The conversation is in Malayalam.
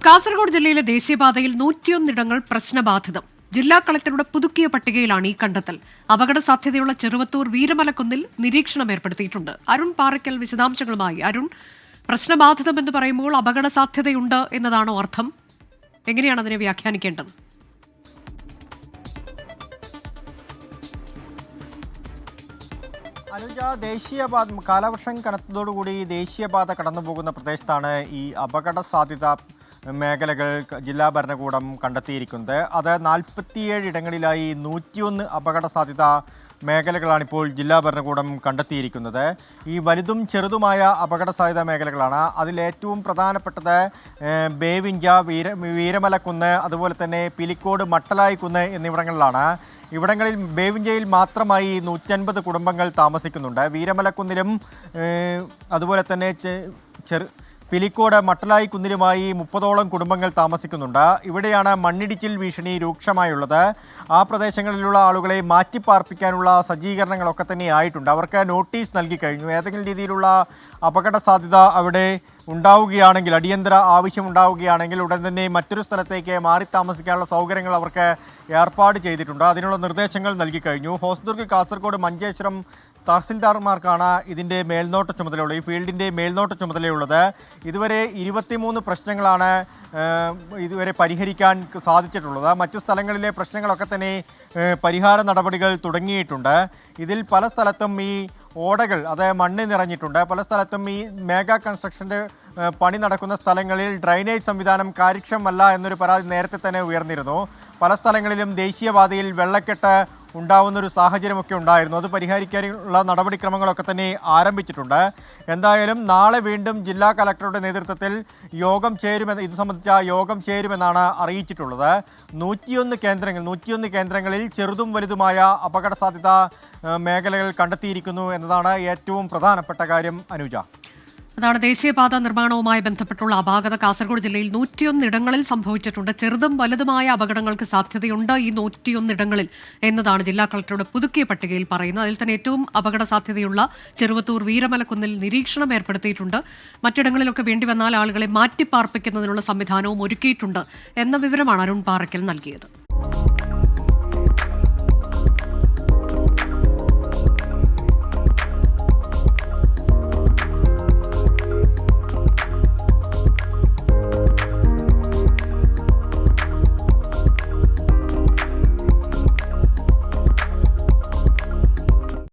കാസർഗോഡ് ജില്ലയിലെ ദേശീയപാതയിൽ 101 പ്രശ്നബാധിതം. ജില്ലാ കളക്ടറുടെ പുതുക്കിയ പട്ടികയിലാണ് ഈ കണ്ടെത്തൽ. അപകട സാധ്യതയുള്ള ചെറുവത്തൂർ വീരമലക്കുന്നിൽ നിരീക്ഷണം ഏർപ്പെടുത്തിയിട്ടുണ്ട്. അരുൺ പാറയ്ക്കൽ വിശദാംശങ്ങളുമായി. അരുൺ, പ്രശ്നബാധിതമെന്ന് പറയുമ്പോൾ അപകട സാധ്യതയുണ്ട് എന്നതാണോ അർത്ഥം? എങ്ങനെയാണ് അതിനെ വ്യാഖ്യാനിക്കേണ്ടത്? അനുജ, ദേശീയപാത കാലവർഷം കനത്തതോടുകൂടി ദേശീയപാത കടന്നുപോകുന്ന പ്രദേശത്താണ് ഈ അപകട സാധ്യത മേഖലകൾ ജില്ലാ ഭരണകൂടം കണ്ടെത്തിയിരിക്കുന്നത്. അത് 47 ഇടങ്ങളിലായി 101 അപകട സാധ്യത മേഖലകളാണിപ്പോൾ ജില്ലാ ഭരണകൂടം കണ്ടെത്തിയിരിക്കുന്നത്. ഈ വലുതും ചെറുതുമായ അപകട സാധ്യത മേഖലകളാണ്. അതിലേറ്റവും പ്രധാനപ്പെട്ടത് ബേവിഞ്ച, വീരമലക്കുന്ന്, അതുപോലെ തന്നെ പിലിക്കോട്, മട്ടലായി കുന്ന് എന്നിവിടങ്ങളിലാണ്. ഇവിടങ്ങളിൽ ബേവിഞ്ചയിൽ മാത്രമായി 150 കുടുംബങ്ങൾ താമസിക്കുന്നുണ്ട്. വീരമലക്കുന്നിലും അതുപോലെ തന്നെ പിലിക്കോട്, മട്ടലായി കുന്നിലുമായി 30ഓളം കുടുംബങ്ങൾ താമസിക്കുന്നുണ്ട്. ഇവിടെയാണ് മണ്ണിടിച്ചിൽ ഭീഷണി രൂക്ഷമായുള്ളത്. ആ പ്രദേശങ്ങളിലുള്ള ആളുകളെ മാറ്റിപ്പാർപ്പിക്കാനുള്ള സജ്ജീകരണങ്ങളൊക്കെ തന്നെ ആയിട്ടുണ്ട്. അവർക്ക് നോട്ടീസ് നൽകി കഴിഞ്ഞു. ഏതെങ്കിലും രീതിയിലുള്ള അപകട സാധ്യത അവിടെ ഉണ്ടാവുകയാണെങ്കിൽ, അടിയന്തര ആവശ്യമുണ്ടാവുകയാണെങ്കിൽ ഉടൻ തന്നെ മറ്റൊരു സ്ഥലത്തേക്ക് മാറി താമസിക്കാനുള്ള സൗകര്യങ്ങൾ അവർക്ക് ഏർപ്പാട് ചെയ്തിട്ടുണ്ട്. അതിനുള്ള നിർദ്ദേശങ്ങൾ നൽകി കഴിഞ്ഞു. ഹോസ്ദുർഗ്, കാസർഗോഡ്, മഞ്ചേശ്വരം തഹസിൽദാർമാർക്കാണ് ഇതിൻ്റെ മേൽനോട്ട ചുമതലയുള്ളത്, ഈ ഫീൽഡിൻ്റെ മേൽനോട്ട ചുമതലയുള്ളത്. ഇതുവരെ 23 പ്രശ്നങ്ങളാണ് ഇതുവരെ പരിഹരിക്കാൻ സാധിച്ചിട്ടുള്ളത്. മറ്റു സ്ഥലങ്ങളിലെ പ്രശ്നങ്ങളൊക്കെ തന്നെ പരിഹാര നടപടികൾ തുടങ്ങിയിട്ടുണ്ട്. ഇതിൽ പല സ്ഥലത്തും ഈ ഓടകൾ, അതായത് മണ്ണ് നിറഞ്ഞിട്ടുണ്ട്. പല സ്ഥലത്തും ഈ മേഗാ കൺസ്ട്രക്ഷൻ്റെ പണി നടക്കുന്ന സ്ഥലങ്ങളിൽ ഡ്രൈനേജ് സംവിധാനം കാര്യക്ഷമമല്ല എന്നൊരു പരാതി നേരത്തെ തന്നെ ഉയർന്നിരുന്നു. പല സ്ഥലങ്ങളിലും ദേശീയപാതയിൽ വെള്ളക്കെട്ട് ഉണ്ടാവുന്നൊരു സാഹചര്യമൊക്കെ ഉണ്ടായിരുന്നു. അത് പരിഹരിക്കാനുള്ള നടപടിക്രമങ്ങളൊക്കെ തന്നെ ആരംഭിച്ചിട്ടുണ്ട്. എന്തായാലും നാളെ വീണ്ടും ജില്ലാ കലക്ടറുടെ നേതൃത്വത്തിൽ യോഗം ചേരുമെന്ന്, ഇത് സംബന്ധിച്ച യോഗം ചേരുമെന്നാണ് അറിയിച്ചിട്ടുള്ളത്. 101 കേന്ദ്രങ്ങളിൽ ചെറുതും വലുതുമായ അപകട സാധ്യത മേഖലകൾ കണ്ടെത്തിയിരിക്കുന്നു എന്നതാണ് ഏറ്റവും പ്രധാനപ്പെട്ട കാര്യം. അനുജ, അതാണ് ദേശീയപാത നിർമ്മാണവുമായി ബന്ധപ്പെട്ടുള്ള അപാകത. കാസർഗോഡ് ജില്ലയിൽ 101 ഇടങ്ങളിൽ സംഭവിച്ചിട്ടുണ്ട്. ചെറുതും വലുതുമായ അപകടങ്ങൾക്ക് സാധ്യതയുണ്ട് ഈ 101 ഇടങ്ങളിൽ എന്നതാണ് ജില്ലാ കളക്ടറുടെ പുതുക്കിയ പട്ടികയിൽ പറയുന്നത്. അതിൽ തന്നെ ഏറ്റവും അപകട സാധ്യതയുള്ള ചെറുവത്തൂർ വീരമലക്കുന്നിൽ നിരീക്ഷണം ഏർപ്പെടുത്തിയിട്ടുണ്ട്. മറ്റിടങ്ങളിലൊക്കെ വേണ്ടിവന്നാൽ ആളുകളെ മാറ്റിപ്പാർപ്പിക്കുന്നതിനുള്ള സംവിധാനവും ഒരുക്കിയിട്ടുണ്ട് എന്ന വിവരമാണ് അരുൺ പാറയ്ക്കൽ നൽകിയത്.